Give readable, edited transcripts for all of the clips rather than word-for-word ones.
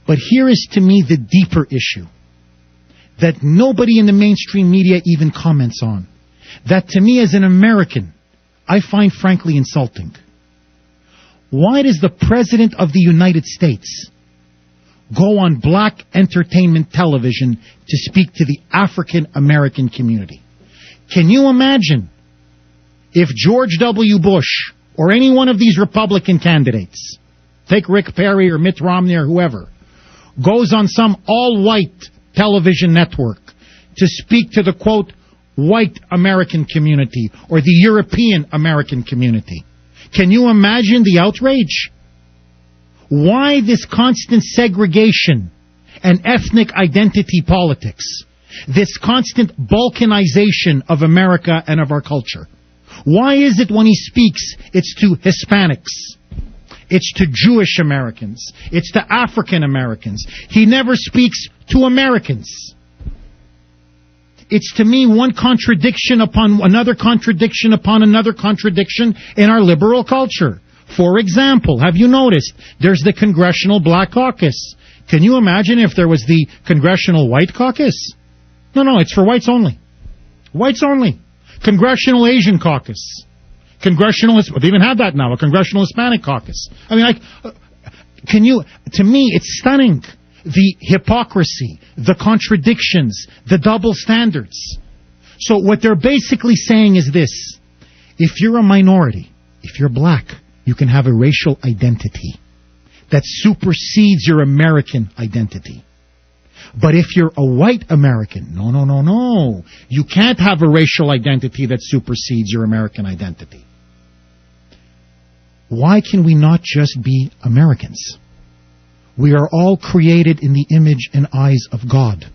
But here is, to me, the deeper issue that nobody in the mainstream media even comments on. That, to me, as an American, I find frankly insulting. Why does the President of the United States go on black entertainment television to speak to the African American community? Can you imagine if George W. Bush or any one of these Republican candidates, take Rick Perry or Mitt Romney or whoever, goes on some all-white television network to speak to the, quote, white American community or the European American community? Can you imagine the outrage? Why this constant segregation and ethnic identity politics? This constant balkanization of America and of our culture? Why is it when he speaks, it's to Hispanics, it's to Jewish Americans, it's to African Americans? He never speaks to Americans. It's, to me, one contradiction upon another contradiction upon another contradiction in our liberal culture. For example, have you noticed there's the Congressional Black Caucus? Can you imagine if there was the Congressional White Caucus? No, it's for whites only. Whites only. Congressional Asian Caucus. Congressional, they even have that now, a Congressional Hispanic Caucus. I mean, to me, it's stunning. The hypocrisy, the contradictions, the double standards. So what they're basically saying is this: if you're a minority, if you're black, you can have a racial identity that supersedes your American identity. But if you're a white American, no. You can't have a racial identity that supersedes your American identity. Why can we not just be Americans? We are all created in the image and eyes of God.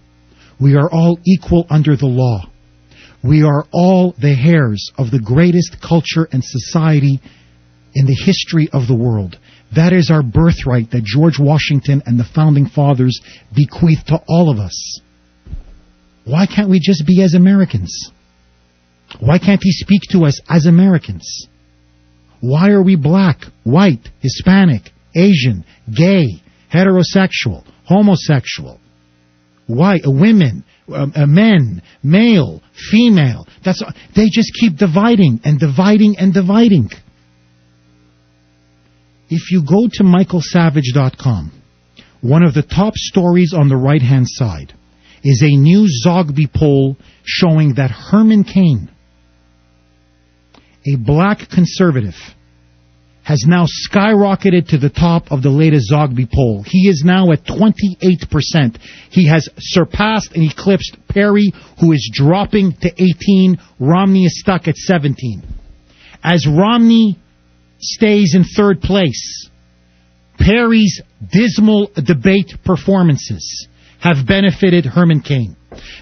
We are all equal under the law. We are all the heirs of the greatest culture and society in the history of the world. That is our birthright that George Washington and the Founding Fathers bequeathed to all of us. Why can't we just be as Americans? Why can't he speak to us as Americans? Why are we black, white, Hispanic, Asian, gay, heterosexual, homosexual, white, women, men, male, female? They just keep dividing and dividing and dividing. If you go to michaelsavage.com, one of the top stories on the right-hand side is a new Zogby poll showing that Herman Cain, a black conservative, has now skyrocketed to the top of the latest Zogby poll. He is now at 28%. He has surpassed and eclipsed Perry, who is dropping to 18. Romney is stuck at 17. As Romney stays in third place, Perry's dismal debate performances have benefited Herman Cain.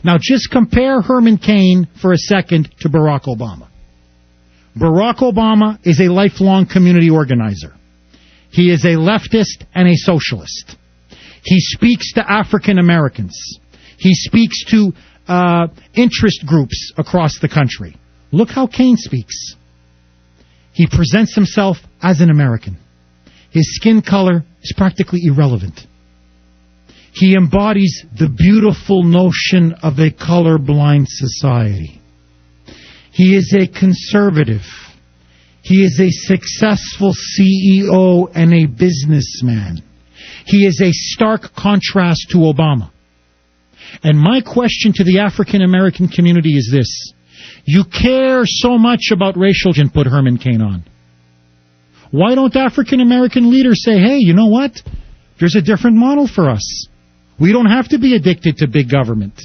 Now just compare Herman Cain for a second to Barack Obama. Barack Obama is a lifelong community organizer. He is a leftist and a socialist. He speaks to African Americans. He speaks to interest groups across the country. Look how Cain speaks. He presents himself as an American. His skin color is practically irrelevant. He embodies the beautiful notion of a colorblind society. He is a conservative. He is a successful CEO and a businessman. He is a stark contrast to Obama. And my question to the African American community is this: you care so much about racial and put Herman Cain on. Why don't African American leaders say, hey, you know what? There's a different model for us. We don't have to be addicted to big government.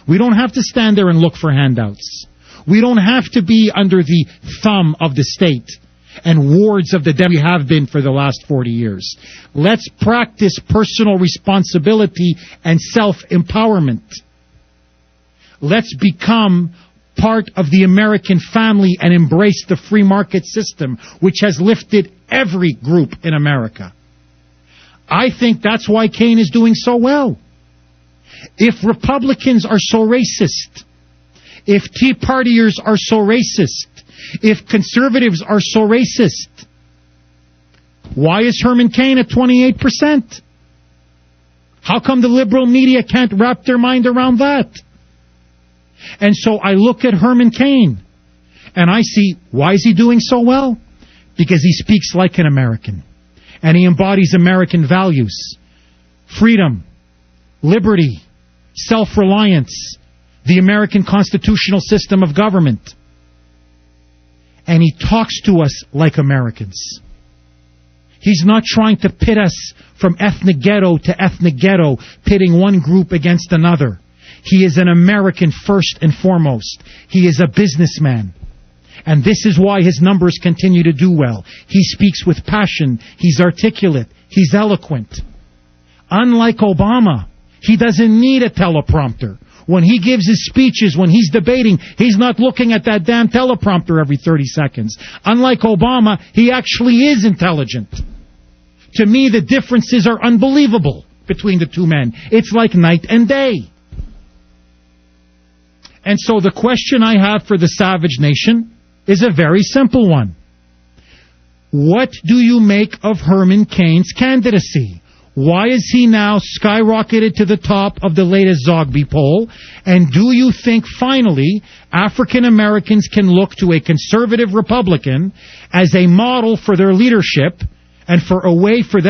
We don't have to stand there and look for handouts. We don't have to be under the thumb of the state and wards of the we have been for the last 40 years. Let's practice personal responsibility and self-empowerment. Let's become part of the American family and embrace the free market system, which has lifted every group in America. I think that's why Cain is doing so well. If Republicans are so racist, if Tea Partiers are so racist, if conservatives are so racist, why is Herman Cain at 28%? How come the liberal media can't wrap their mind around that? And so I look at Herman Cain, and I see, why is he doing so well? Because he speaks like an American, and he embodies American values. Freedom, liberty, self-reliance, the American constitutional system of government. And he talks to us like Americans. He's not trying to pit us from ethnic ghetto to ethnic ghetto, pitting one group against another. He is an American first and foremost. He is a businessman. And this is why his numbers continue to do well. He speaks with passion. He's articulate. He's eloquent. Unlike Obama, he doesn't need a teleprompter. When he gives his speeches, when he's debating, he's not looking at that damn teleprompter every 30 seconds. Unlike Obama, he actually is intelligent. To me, the differences are unbelievable between the two men. It's like night and day. And so the question I have for the savage nation is a very simple one. What do you make of Herman Cain's candidacy? Why is he now skyrocketed to the top of the latest Zogby poll? And do you think finally African Americans can look to a conservative Republican as a model for their leadership and for a way for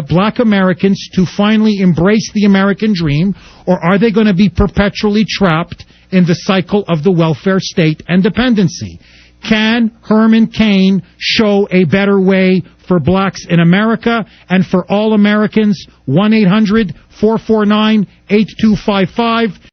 black Americans to finally embrace the American dream? Or are they going to be perpetually trapped in the cycle of the welfare state and dependency? Can Herman Cain show a better way for blacks in America and for all Americans? 1-800-449-8255.